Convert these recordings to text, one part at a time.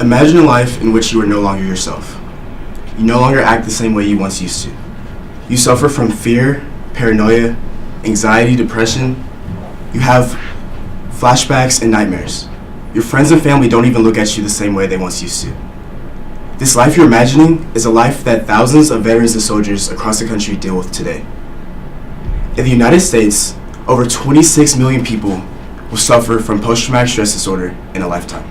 Imagine a life in which you are no longer yourself. You no longer act the same way you once used to. You suffer from fear, paranoia, anxiety, depression. You have flashbacks and nightmares. Your friends and family don't even look at you the same way they once used to. This life you're imagining is a life that thousands of veterans and soldiers across the country deal with today. In the United States, over 26 million people will suffer from post-traumatic stress disorder in a lifetime.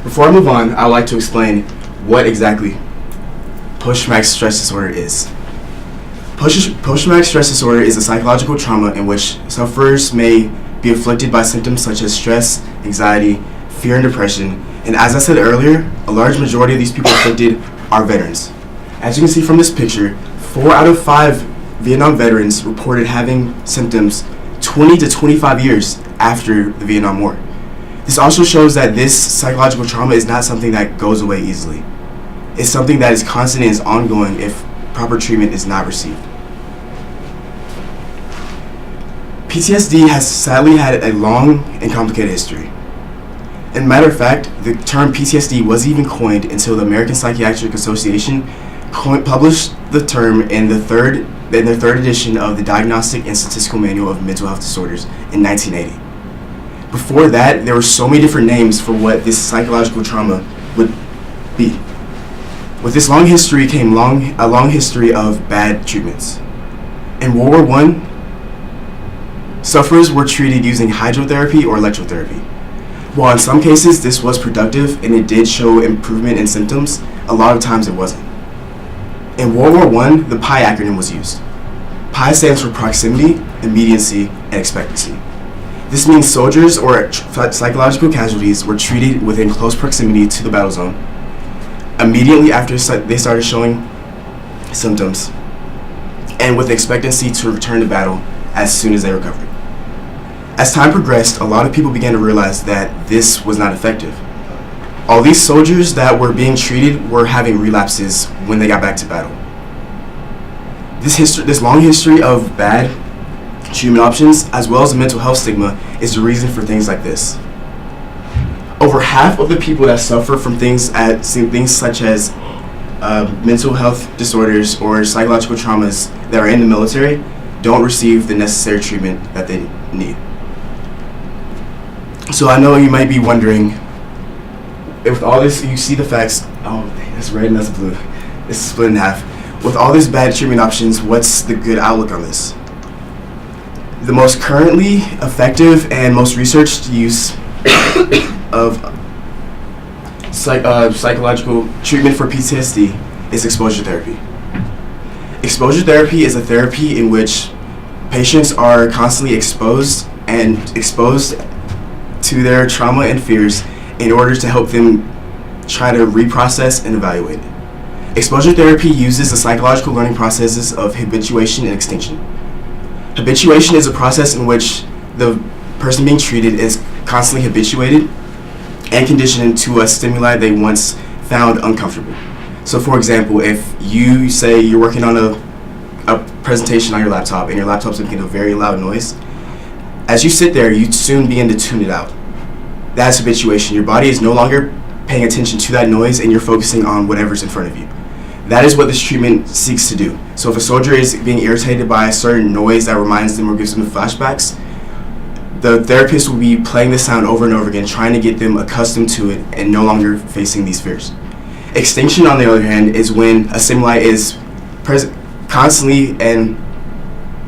Before I move on, I would like to explain what exactly post-traumatic stress disorder is. Post-traumatic stress disorder is a psychological trauma in which sufferers may be afflicted by symptoms such as stress, anxiety, fear, and depression. And as I said earlier, a large majority of these people afflicted are veterans. As you can see from this picture, 4 out of 5 Vietnam veterans reported having symptoms 20 to 25 years after the Vietnam War. This also shows that this psychological trauma is not something that goes away easily. It's something that is constant and is ongoing if proper treatment is not received. PTSD has sadly had a long and complicated history. As a matter of fact, the term PTSD wasn't even coined until the American Psychiatric Association published the term in their third edition of the Diagnostic and Statistical Manual of Mental Health Disorders in 1980. Before that, there were so many different names for what this psychological trauma would be. With this long history came a long history of bad treatments. In World War I, sufferers were treated using hydrotherapy or electrotherapy. While in some cases this was productive and it did show improvement in symptoms, a lot of times it wasn't. In World War I, the PI acronym was used. PI stands for proximity, immediacy, and expectancy. This means soldiers or psychological casualties were treated within close proximity to the battle zone immediately after they started showing symptoms, and with expectancy to return to battle as soon as they recovered. As time progressed, a lot of people began to realize that this was not effective. All these soldiers that were being treated were having relapses when they got back to battle. This long history of bad treatment options, as well as the mental health stigma, is the reason for things like this. Over half of the people that suffer from things such as mental health disorders or psychological traumas that are in the military don't receive the necessary treatment that they need. So I know you might be wondering, with all this, you see the facts, oh, that's red and that's blue. It's split in half. With all these bad treatment options, what's the good outlook on this? The most currently effective and most researched use of psychological treatment for PTSD is exposure therapy. Exposure therapy is a therapy in which patients are constantly exposed to their trauma and fears in order to help them try to reprocess and evaluate it. Exposure therapy uses the psychological learning processes of habituation and extinction. Habituation is a process in which the person being treated is constantly habituated and conditioned to a stimuli they once found uncomfortable. So for example, if you say you're working on a presentation on your laptop and your laptop's making a very loud noise, as you sit there, you soon begin to tune it out. That's habituation. Your body is no longer paying attention to that noise and you're focusing on whatever's in front of you. That is what this treatment seeks to do. So if a soldier is being irritated by a certain noise that reminds them or gives them flashbacks, the therapist will be playing the sound over and over again, trying to get them accustomed to it and no longer facing these fears. Extinction, on the other hand, is when a stimuli is constantly and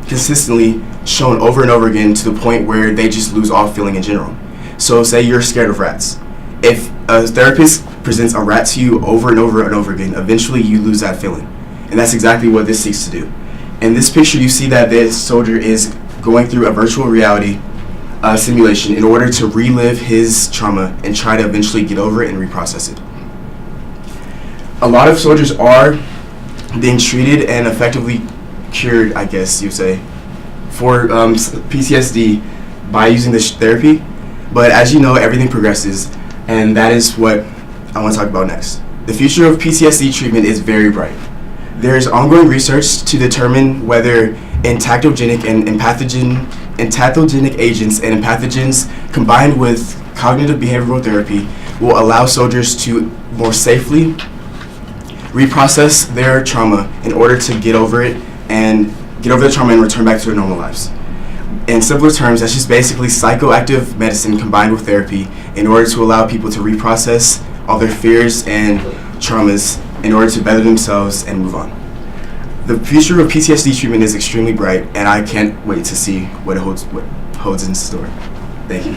consistently shown over and over again to the point where they just lose all feeling in general. So say you're scared of rats. If a therapist presents a rat to you over and over and over again, eventually you lose that feeling. And that's exactly what this seeks to do. In this picture, you see that this soldier is going through a virtual reality simulation in order to relive his trauma and try to eventually get over it and reprocess it. A lot of soldiers are being treated and effectively cured, I guess you'd say, for PTSD by using this therapy. But as you know, everything progresses, and that is what I want to talk about next. The future of PTSD treatment is very bright. There is ongoing research to determine whether entactogenic agents and empathogens combined with cognitive behavioral therapy will allow soldiers to more safely reprocess their trauma in order to get over it and get over the trauma and return back to their normal lives. In simpler terms, that's just basically psychoactive medicine combined with therapy in order to allow people to reprocess all their fears and traumas in order to better themselves and move on. The future of PTSD treatment is extremely bright, and I can't wait to see what holds in store. Thank you.